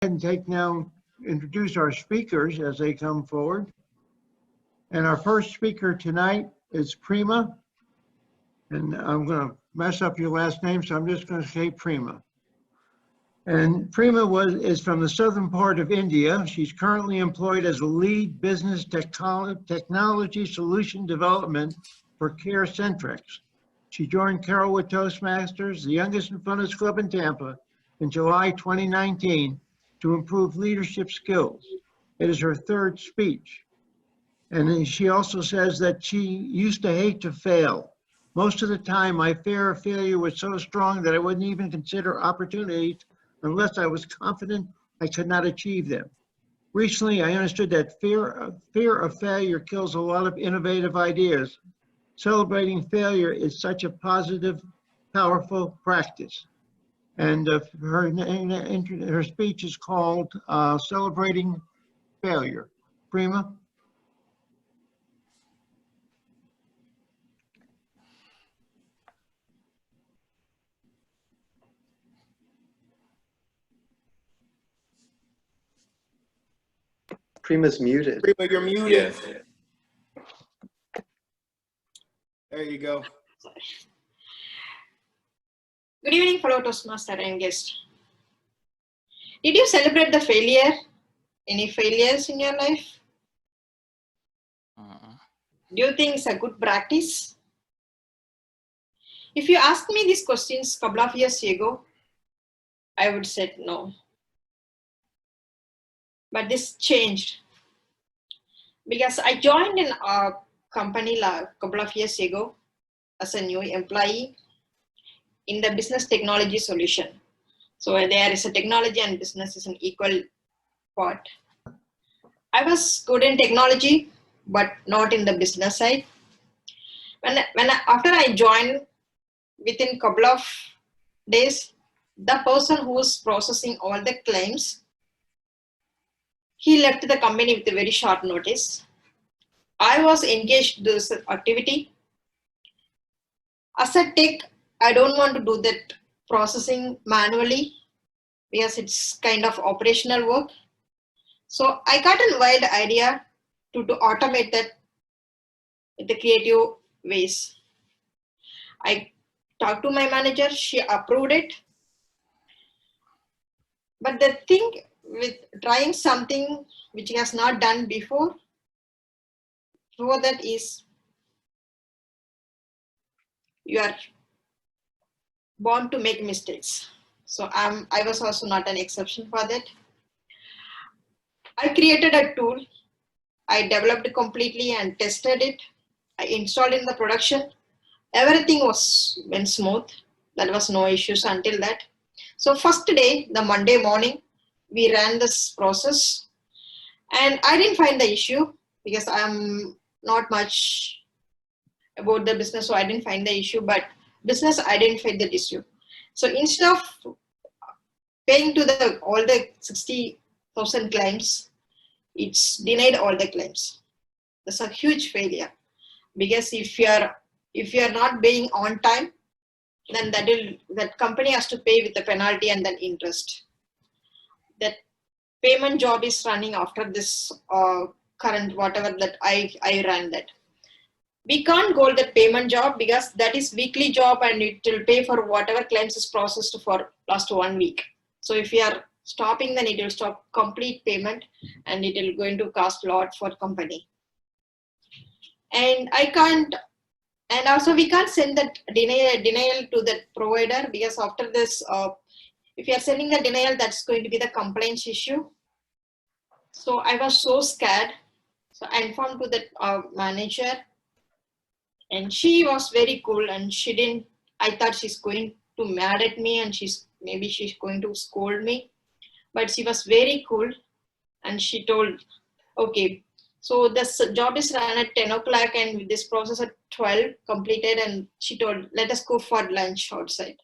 And introduce our speakers as they come forward. And our first speaker tonight is Prema. And I'm going to mess up your last name, so I'm just going to say Prema. And Prema is from the southern part of India. She's currently employed as a lead business technology solution development for CareCentrix. She joined Carrollwood Toastmasters, the youngest and funnest club in Tampa, in July 2019 to improve leadership skills. It is her third speech. And she also says that she used to hate to fail. Most of the time, my fear of failure was so strong that I wouldn't even consider opportunities unless I was confident I could not achieve them. Recently, I understood that fear of failure kills a lot of innovative ideas. Celebrating failure is such a positive, powerful practice. And her speech is called Celebrating Failure. Prema? Prema's muted. Prema, you're muted. Yes. There you go. Good evening, fellow Toastmaster and guest. Did you celebrate the failure? Any failures in your life? Do you think it's a good practice? If you asked me these questions a couple of years ago, I would say no. But this changed because I joined in a company a couple of years ago as a new employee in the business technology solution. So there is a technology and business is an equal part. I was good in technology, but not in the business side. After I joined, within a couple of days, the person who was processing all the claims, he left the company with a very short notice. I was engaged in this activity. As a tech, I don't want to do that processing manually because it's kind of operational work. So I got a wild idea to automate that with the creative ways. I talked to my manager, she approved it. But the thing with trying something which he has not done before that is you are born to make mistakes. So I was also not an exception for that. I created a tool. I developed it completely and tested it. I installed in the production. Everything went smooth. There was no issues until that. So first day, the Monday morning, we ran this process and I didn't find the issue because I'm not much about the business, so I didn't find the issue, but business identified the issue. So instead of paying to all the 60,000 claims, it's denied all the claims. That's a huge failure because if you are not paying on time, then that company has to pay with the penalty and then interest. That payment job is running after this current whatever that I ran that. We can't go that payment job because that is weekly job and it will pay for whatever claims is processed for last 1 week. So if we are stopping, then it will stop complete payment and it will going to cost a lot for company. And also we can't send that denial to the provider because after this, if you are sending the denial, that's going to be the complaints issue. So I was so scared. So I informed to the manager and she was very cool and I thought she's going to mad at me and maybe she's going to scold me, but she was very cool and she told, okay, so this job is run at 10 o'clock and this process at 12 completed, and she told, let us go for lunch outside.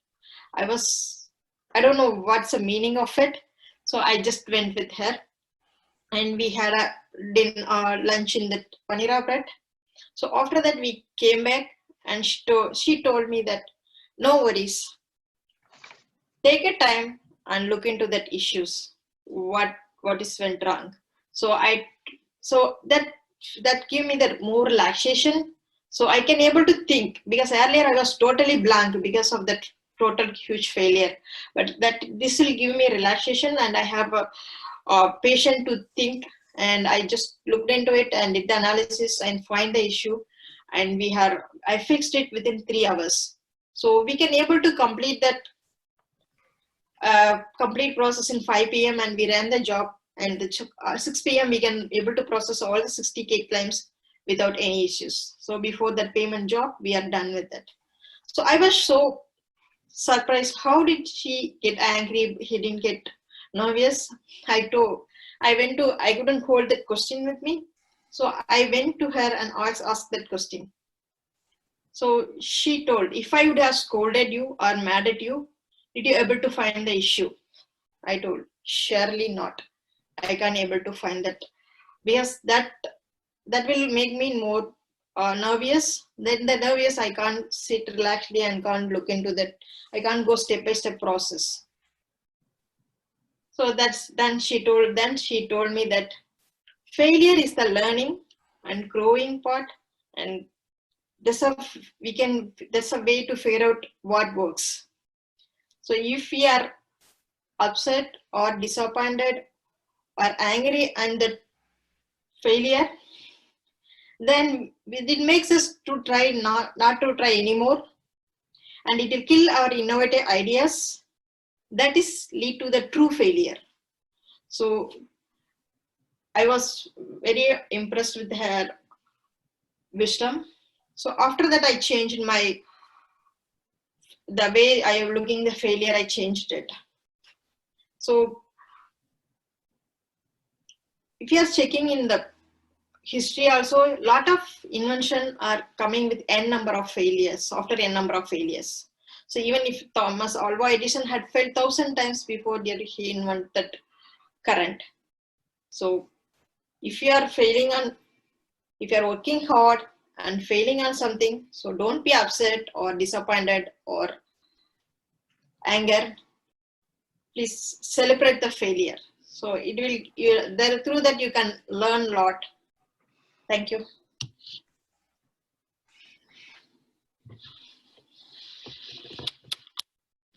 I don't know what's the meaning of it. So I just went with her and we had a lunch in the panira bread. So after that we came back and she told me that no worries, take a time and look into that issues. what is went wrong. So that give me the more relaxation. So I can able to think, because earlier I was totally blank because of that total huge failure. But that this will give me relaxation, and I have a patient to think, and I just looked into it and did the analysis and find the issue, and I fixed it within 3 hours. So we can able to complete that complete process in 5 p.m. and we ran the job, and 6 p.m. we can able to process all the 60K claims without any issues. So before that payment job, we are done with it. So I was so surprised. How did she get angry? He didn't get nervous. I couldn't hold that question with me. So I went to her and asked that question. So she told, if I would have scolded you or mad at you, did you able to find the issue? I told, surely not. I can't able to find that, because that will make me more nervous. Then the nervous, I can't sit relaxedly and can't look into that. I can't go step by step process. So then she told me that failure is the learning and growing part, and that's a way to figure out what works. So if we are upset or disappointed or angry and the failure, then it makes us to try not to try anymore, and it will kill our innovative ideas. That is lead to the true failure. So I was very impressed with her wisdom. So after that, I changed the way I am looking the failure. I changed it. So if you are checking in the history also, a lot of invention are coming with n number of failures, after n number of failures. So even if Thomas Alva Edison had failed 1,000 times before he invented current. So if you are working hard and failing on something, so don't be upset or disappointed or anger. Please celebrate the failure. So through that you can learn a lot. Thank you.